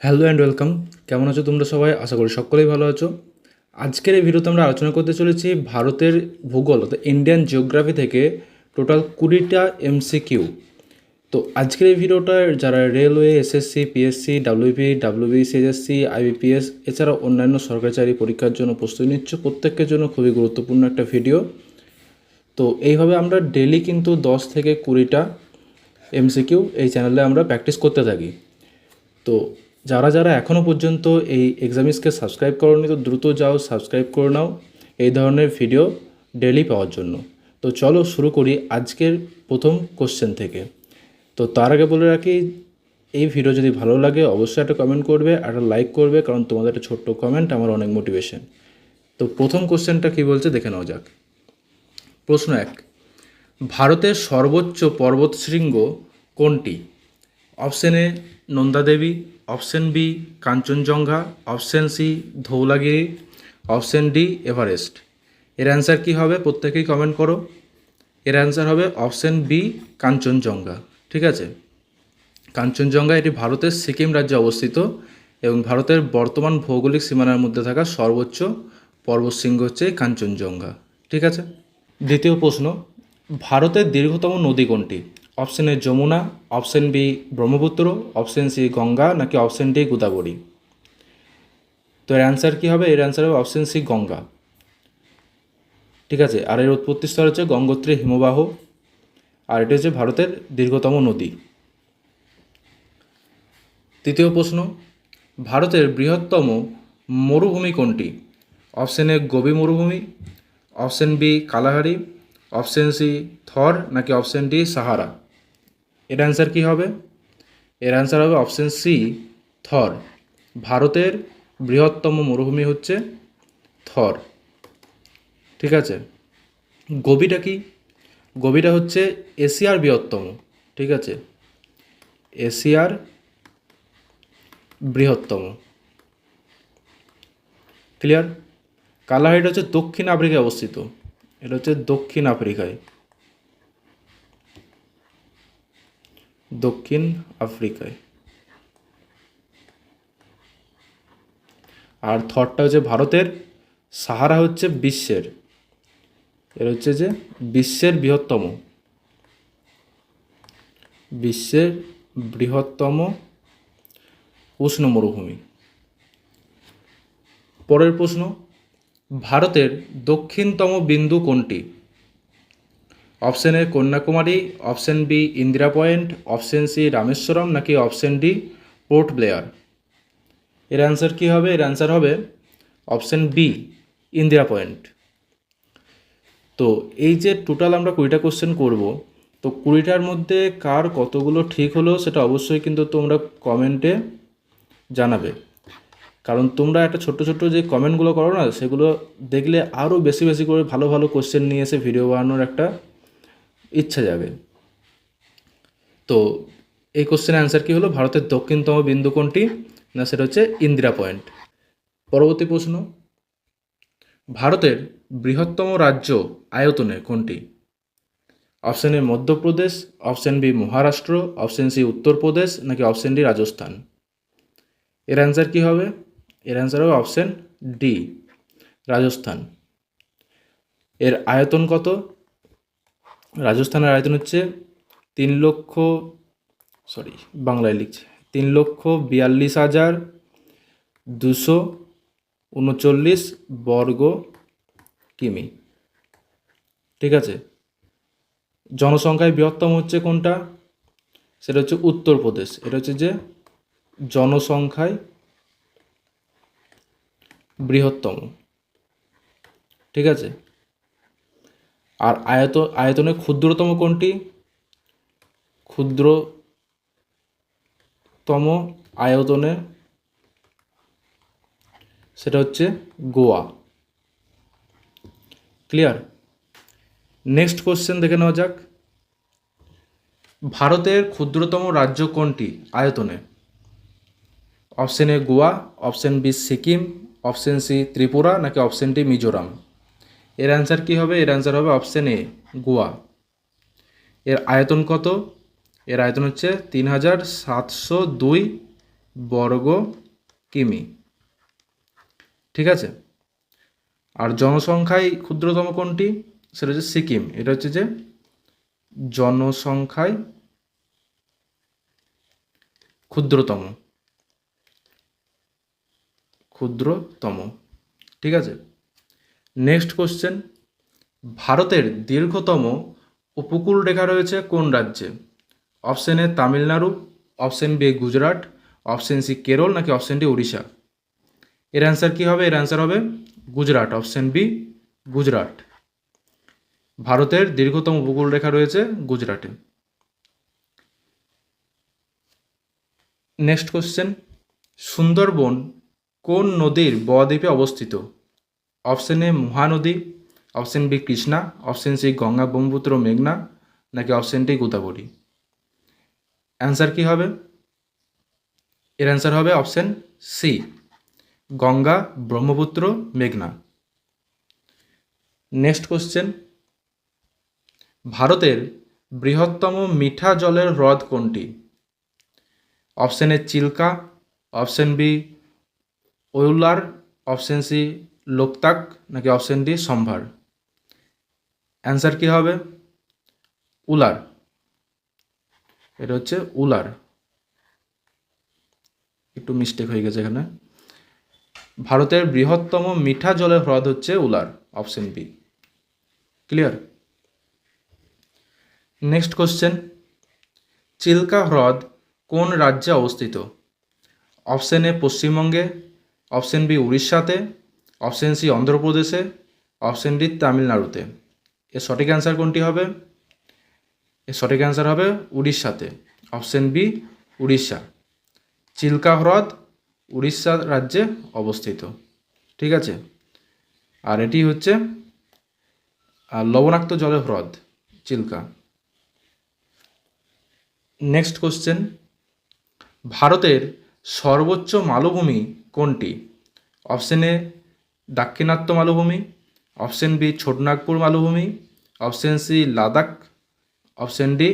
Hello and welcome. কেমন আছো তোমরা সবাই? আশা করি সকলেই ভালো আছো। আজকের এই ভিডিওতে আমরা আলোচনা করতে চলেছি ভারতের ভূগোল অর্থাৎ ইন্ডিয়ান জিওগ্রাফি থেকে টোটাল 20টা এমসিকিউ। তো আজকের এই ভিডিওটা যারা railway, SSC, PSC, WP, WBCSC, IBPS এছাড়া অন্যান্য সরকারি চাকরি পরীক্ষার জন্য প্রস্তুতি নিচ্ছ প্রত্যেকের জন্য খুবই গুরুত্বপূর্ণ একটা ভিডিও। তো এইভাবে আমরা ডেলি কিন্তু 10 থেকে 20টা এমসিকিউ এই চ্যানেলে আমরা প্র্যাকটিস করতে থাকি। তো যারা যারা এখনও পর্যন্ত এই এক্সামিসকে সাবস্ক্রাইব করোনি তো দ্রুত যাও সাবস্ক্রাইব করে নাও এই ধরনের ভিডিও ডেলি পাওয়ার জন্য। তো চলো শুরু করি আজকের প্রথম কোশ্চেন থেকে। তো তার আগে বলে রাখি, এই ভিডিও যদি ভালো লাগে অবশ্যই একটা কমেন্ট করবে, একটা লাইক করবে, কারণ তোমাদের একটা ছোট্ট কমেন্ট আমার অনেক মোটিভেশন। তো প্রথম কোশ্চেনটা কী বলছে দেখে নেওয়া যাক। প্রশ্ন 1, ভারতের সর্বোচ্চ পর্বতশৃঙ্গ কোনটি? Option A Nanda Devi, option B Kanchenjunga, option C Dhaulagiri, option D Everest. এর অ্যান্সার কী হবে প্রত্যেকেই কমেন্ট করো। এর অ্যান্সার হবে অপশন বি কাঞ্চনজঙ্ঘা। ঠিক আছে, কাঞ্চনজঙ্ঘা এটি ভারতের সিকিম রাজ্যে অবস্থিত এবং ভারতের বর্তমান ভৌগোলিক সীমানার মধ্যে থাকা সর্বোচ্চ পর্বতশৃঙ্গ হচ্ছে কাঞ্চনজঙ্ঘা। ঠিক আছে। দ্বিতীয় প্রশ্ন, ভারতের দীর্ঘতম নদী কোনটি? Option A Yamuna, option B Brahmaputra, option C Ganga, নাকি অপশন ডি গোদাবরী। তো এর অ্যান্সার কী হবে? এর অ্যান্সার হবে অপশন সি গঙ্গা। ঠিক আছে, আর এর উৎপত্তিস্থল হচ্ছে গঙ্গোত্রী হিমবাহ, আর এটি হচ্ছে ভারতের দীর্ঘতম নদী। তৃতীয় প্রশ্ন, ভারতের বৃহত্তম মরুভূমি কোনটি? অপশন এ গোবি মরুভূমি, option B Kalahari, option C Thar, নাকি অপশন ডি সাহারা। এর অ্যান্সার কী হবে? এর অ্যান্সার হবে অপশন সি থর। ভারতের বৃহত্তম মরুভূমি হচ্ছে থর। ঠিক আছে, গোবিটা কি? গোবিটা হচ্ছে এশিয়ার বৃহত্তম। ঠিক আছে, এশিয়ার বৃহত্তম। ক্লিয়ার? কালাহারিটা হচ্ছে দক্ষিণ আফ্রিকায় অবস্থিত। এটা হচ্ছে দক্ষিণ আফ্রিকায়, দক্ষিণ আফ্রিকায়। আর থরটা হচ্ছে ভারতের, সাহারা হচ্ছে বিশ্বের। এর হচ্ছে যে বিশ্বের বৃহত্তম, বিশ্বের বৃহত্তম উষ্ণ মরুভূমি। পরের প্রশ্ন, ভারতের দক্ষিণতম বিন্দু কোনটি? Option A Kanyakumari, option B Indira point, option C Rameswaram, নাকি অপশন ডি পোর্ট ব্লেয়ার। এর অ্যান্সার কী হবে? এর অ্যান্সার হবে অপশন বি ইন্দিরা পয়েন্ট। তো এই যে টোটাল আমরা 20টা কোশ্চেন করব, তো 20টার মধ্যে কার কতগুলো ঠিক হলো সেটা অবশ্যই কিন্তু তোমরা কমেন্টে জানাবে, কারণ তোমরা একটা ছোট্ট ছোট্ট যে কমেন্টগুলো করো না, সেগুলো দেখলে আরও বেশি বেশি করে ভালো ভালো কোশ্চেন নিয়ে এসে ভিডিও বানানোর একটা ইচ্ছা যাবে। তো এই কোশ্চেনের অ্যান্সার কী হলো? ভারতের দক্ষিণতম বিন্দু কোনটি? না, সেটা হচ্ছে ইন্দিরা পয়েন্ট। পরবর্তী প্রশ্ন, ভারতের বৃহত্তম রাজ্য আয়তনে কোনটি? Option A Madhya Pradesh, option B Maharashtra, option C Uttar Pradesh, নাকি অপশন ডি রাজস্থান। এর অ্যান্সার কী হবে? এর অ্যান্সার হবে অপশন ডি রাজস্থান। এর আয়তন কত? রাজস্থানের আয়তন হচ্ছে 3,42,239 বর্গ কিমি। ঠিক আছে, জনসংখ্যায় বৃহত্তম হচ্ছে কোনটা? সেটা হচ্ছে উত্তরপ্রদেশ। এটা হচ্ছে যে জনসংখ্যায় বৃহত্তম। ঠিক আছে, আর আয়তনে ক্ষুদ্রতম কোনটি? ক্ষুদ্রতম আয়তনে সেটা হচ্ছে গোয়া। ক্লিয়ার? নেক্সট কোশ্চেন দেখে নেওয়া যাক। ভারতের ক্ষুদ্রতম রাজ্য কোনটি আয়তনে? Option A Goa, option B Sikkim, option C Tripura, নাকি অপশন ডি মিজোরাম। এর অ্যান্সার কী হবে? এর অ্যান্সার হবে অপশন এ গোয়া। এর আয়তন কত? এর আয়তন হচ্ছে 3,702 বর্গ কিমি। ঠিক আছে, আর জনসংখ্যায় ক্ষুদ্রতম কোনটি? সেটা হচ্ছে সিকিম। এটা হচ্ছে যে জনসংখ্যায় ক্ষুদ্রতম। ঠিক আছে। নেক্সট কোশ্চেন, ভারতের দীর্ঘতম উপকূল রেখা রয়েছে কোন রাজ্যে? Option A Tamil Nadu, option B Gujarat, option C Kerala, নাকি অপশন ডি উড়িষ্যা? এর অ্যান্সার কি হবে? এর অ্যান্সার হবে গুজরাট, অপশন বি গুজরাট। ভারতের দীর্ঘতম উপকূল রেখা রয়েছে গুজরাটে। নেক্সট কোশ্চেন, সুন্দরবন কোন নদীর বদ্বীপে অবস্থিত? Option A Mahanadi, option B Krishna, option C Ganga Brahmaputra মেঘনা, নাকি অপশন ডি গোদাবরী? অ্যান্সার কি হবে? এর অ্যান্সার হবে অপশন সি, গঙ্গা ব্রহ্মপুত্র মেঘনা। নেক্সট কোশ্চেন, ভারতের বৃহত্তম মিঠা জলের হ্রদ কোনটি? Option A Chilika, option B Wular, option C Loktak, নাকি অপশন ডি সম্ভার? অ্যান্সার কি হবে? উলার। এটা হচ্ছে উলার, একটু মিস্টেক হয়ে গেছে এখানে। ভারতের বৃহত্তম মিঠা জলের হ্রদ হচ্ছে Wular, option B. Clear? Next question, Chilika হ্রদ কোন রাজ্যে অবস্থিত? অপশন এ পশ্চিমবঙ্গে, অপশন বি উড়িষ্যাতে, অপশন সি অন্ধ্রপ্রদেশে, অপশন ডি তামিলনাড়ুতে। এর সঠিক অ্যান্সার কোনটি হবে? এর সঠিক অ্যান্সার হবে উড়িষ্যাতে, অপশন বি উড়িষ্যা। চিল্কা হ্রদ উড়িষ্যা রাজ্যে অবস্থিত। ঠিক আছে, আর এটি হচ্ছে লবণাক্ত জলের হ্রদ চিল্কা। নেক্সট কোশ্চেন, ভারতের সর্বোচ্চ মালভূমি কোনটি? অপশন এ দাক্ষিণাত্য মালভূমি, অপশন বি ছোটনাগপুর মালভূমি, option C Ladakh, option D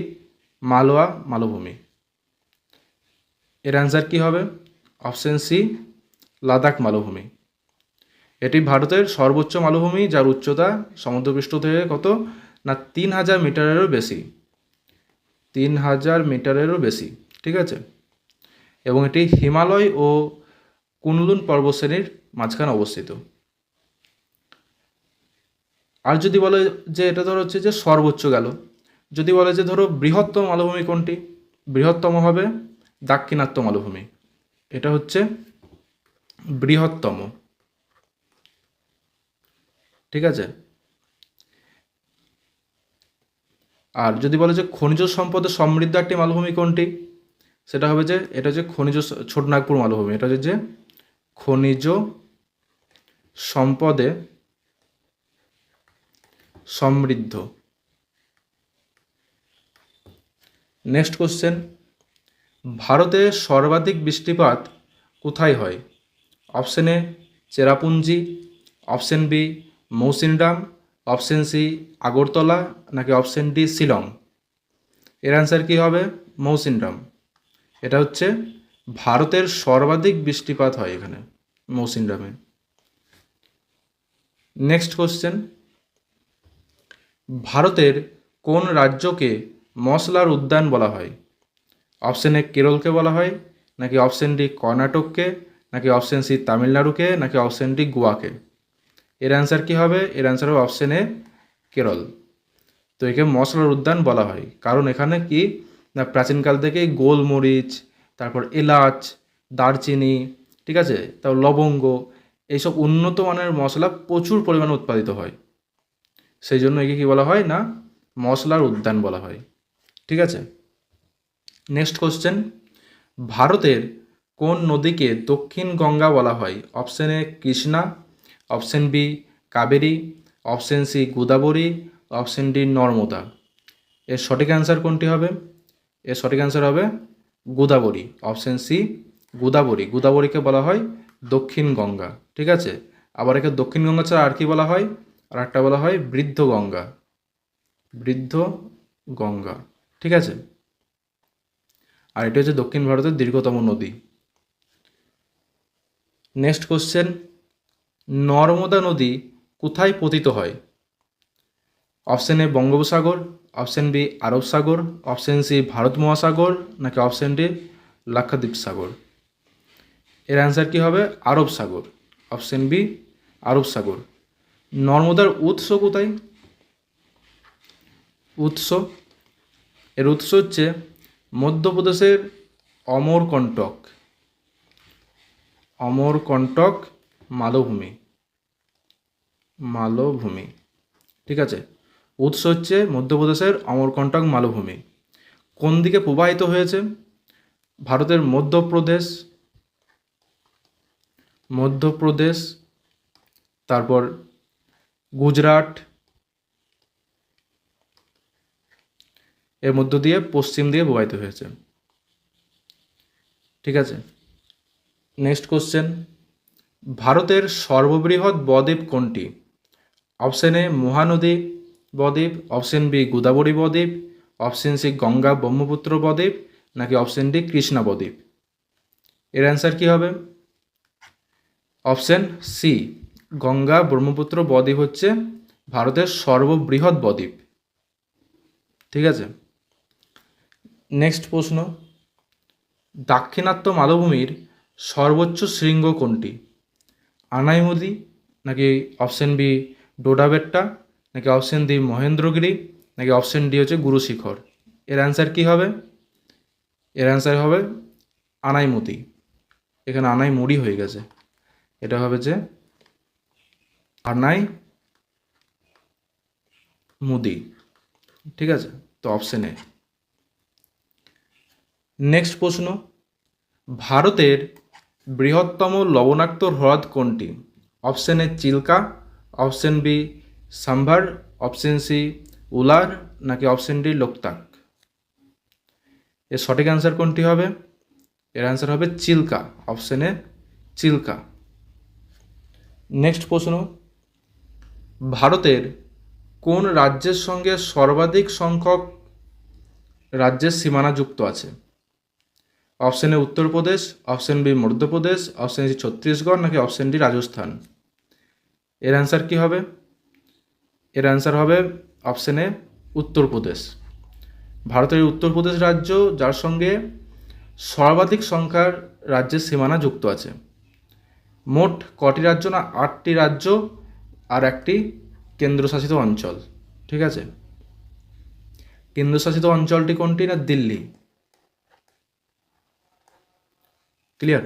Malwa মালভূমি। এর অ্যান্সার কি হবে? অপশন সি লাদাখ মালভূমি। এটি ভারতের সর্বোচ্চ মালভূমি, যার উচ্চতা সমুদ্রপৃষ্ঠ থেকে কত না 3000 মিটারেরও বেশি। 3000 মিটারেরও বেশি। ঠিক আছে, এবং এটি হিমালয় ও কুনলুন পর্বতশ্রেণীর মাঝখানে অবস্থিত। আর যদি বলে যে এটা ধরো হচ্ছে যে সর্বোচ্চ গেল, যদি বলে যে ধরো বৃহত্তম মালভূমি কোনটি? বৃহত্তম হবে দাক্ষিণাত্য মালভূমি, এটা হচ্ছে বৃহত্তম। ঠিক আছে, আর যদি বলে যে খনিজ সম্পদে সমৃদ্ধ একটি মালভূমি কোনটি? সেটা হবে যে এটা হচ্ছে ছোটনাগপুর মালভূমি। এটা হচ্ছে যে খনিজ সম্পদে সমৃদ্ধ। নেক্সট কোশ্চেন, ভারতে সর্বাধিক বৃষ্টিপাত কোথায় হয়? Option A Cherrapunji, option B Mawsynram, option C Agartala, নাকি অপশন ডি শিলং? এর অ্যান্সার কি হবে? মৌসিনরাম। এটা হচ্ছে ভারতের সর্বাধিক বৃষ্টিপাত হয় এখানে, মৌসিনরামে। নেক্সট কোশ্চেন, ভারতের কোন রাজ্যকে মশলার উদ্যান বলা হয়? অপশন এ কেরলকে বলা হয়, নাকি অপশন ডি কর্ণাটককে, নাকি অপশন সি তামিলনাড়ুকে, নাকি অপশন ডি গোয়াকে? এর অ্যান্সার কি হবে? এর অ্যান্সার হবে অপশন এ কেরল। তো একে মশলার উদ্যান বলা হয় কারণ এখানে কি না প্রাচীনকাল থেকেই গোলমরিচ, তারপর এলাচ, দারচিনি, ঠিক আছে, তারপর লবঙ্গ, এইসব উন্নত মানের মশলা প্রচুর পরিমাণে উৎপাদিত হয়। সেই জন্য একে কী বলা হয় না মশলার উদ্যান বলা হয়। ঠিক আছে, নেক্সট কোশ্চেন, ভারতের কোন নদীকে দক্ষিণ গঙ্গা বলা হয়? Option A Krishna, option B Kaveri, option C Godavari, option D Narmada. এর সঠিক অ্যান্সার কোনটি হবে? এর সঠিক অ্যান্সার হবে গোদাবরী, অপশন সি গোদাবরী। গোদাবরীকে বলা হয় দক্ষিণ গঙ্গা। ঠিক আছে, আবার একে দক্ষিণ গঙ্গা ছাড়া আর কি বলা হয়? আর একটা বলা হয় বৃদ্ধ গঙ্গা, বৃদ্ধ গঙ্গা। ঠিক আছে, আর এটি হচ্ছে দক্ষিণ ভারতের দীর্ঘতম নদী। নেক্সট কোশ্চেন, নর্মদা নদী কোথায় পতিত হয়? অপশন এ বঙ্গোপসাগর, অপশন বি আরব সাগর, অপশন সি ভারত মহাসাগর, নাকি অপশন ডি লাক্ষাদ্বীপ সাগর। এর অ্যান্সার কী হবে? আরব সাগর। অপশন বি আরব সাগর। নর্মদার উৎস কোথায়? এর উৎস হচ্ছে মধ্যপ্রদেশের অমরকন্টক মালভূমি। ঠিক আছে, উৎস হচ্ছে মধ্যপ্রদেশের অমরকন্টক মালভূমি। কোন দিকে প্রবাহিত হয়েছে? ভারতের মধ্যপ্রদেশ, তারপর গুজরাট, এর মধ্য দিয়ে পশ্চিম দিয়ে প্রবাহিত হয়েছে। ঠিক আছে, নেক্সট কোশ্চেন, ভারতের সর্ববৃহৎ বদ্বীপ কোনটি? অপশন এ মহানদী বদ্বীপ, অপশন বি গোদাবরী বদ্বীপ, অপশন সি গঙ্গা ব্রহ্মপুত্র বদ্বীপ, নাকি অপশন ডি কৃষ্ণা বদ্বীপ। এর অ্যান্সার কী হবে? অপশন সি গঙ্গা ব্রহ্মপুত্র বদ্বীপ হচ্ছে ভারতের সর্ববৃহৎ বদ্বীপ। ঠিক আছে, নেক্সট প্রশ্ন, দাক্ষিণাত্য মালভূমির সর্বোচ্চ শৃঙ্গ কোনটি? আনাইমুদি, নাকি অপশন বি ডোডাবেট্টা, নাকি অপশন ডি মহেন্দ্রগিরি, নাকি অপশন ডি হচ্ছে গুরু শিখর। এর অ্যান্সার কী হবে? এর অ্যান্সার হবে আনাইমুদি। এখানে আনাইমুড়ি হয়ে গেছে, এটা হবে যে আনাইমুদি। ঠিক আছে, তো অপশন এ। নেক্সট প্রশ্ন, ভারতের বৃহত্তম লবণাক্ত হ্রদ কোনটি? Option A Chilika, option B Sambhar, option C Wular, নাকি অপশন ডি লোকতাক। এর সঠিক অ্যান্সার কোনটি হবে? এর অ্যান্সার হবে Chilka. Option A Chilka. Next প্রশ্ন, ভারতের কোন রাজ্যের সঙ্গে সর্বাধিক সংখ্যক রাজ্যের সীমানা যুক্ত আছে? Option A Uttar Pradesh, option B Madhya Pradesh, option C Chhattisgarh, নাকি অপশন ডি রাজস্থান। এর অ্যান্সার কী হবে? এর অ্যান্সার হবে অপশন এ উত্তরপ্রদেশ। ভারতের উত্তরপ্রদেশ রাজ্য যার সঙ্গে সর্বাধিক সংখ্যার রাজ্যের সীমানা যুক্ত আছে। মোট কটি রাজ্য না 8টি রাজ্য আর একটি কেন্দ্রশাসিত অঞ্চল। ঠিক আছে, কেন্দ্রশাসিত অঞ্চলটি কোনটি? না দিল্লি। ক্লিয়ার।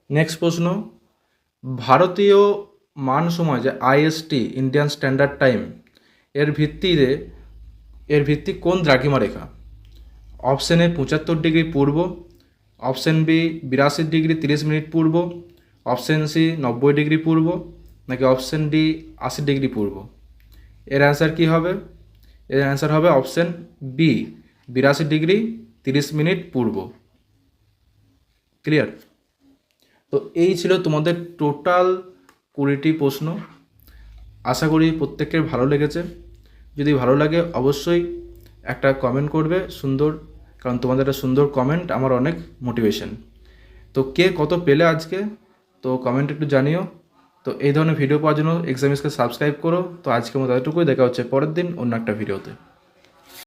নেক্সট প্রশ্ন, ভারতীয় মান সময় যে আইএসটি ইন্ডিয়ান স্ট্যান্ডার্ড টাইম এর ভিত্তি কোন দ্রাঘিমা রেখা? Option A 75 degree Purba, option B 82 degree 30 minute Purba, option C 90 degree পূর্ব, নাকি অপশন ডি 80 ডিগ্রি পূর্ব। এর অ্যান্সার কী হবে? এর অ্যান্সার হবে অপশন বি 82 ডিগ্রি 30 মিনিট পূর্ব। ক্লিয়ার। তো এই ছিল তোমাদের টোটাল 20টি প্রশ্ন। আশা করি প্রত্যেকের ভালো লেগেছে। যদি ভালো লাগে অবশ্যই একটা কমেন্ট করবে সুন্দর, কারণ তোমাদের একটা সুন্দর কমেন্ট আমার অনেক মোটিভেশন। তো কে কত পেলে আজকে, তো কমেন্ট একটু জানিও। তো এই ধরনের ভিডিও পাওয়ার জন্য এক্সামিসকে সাবস্ক্রাইব করো। তো আজকের মতো এতটুকুই, দেখা হচ্ছে পরের দিন অন্য একটা ভিডিওতে।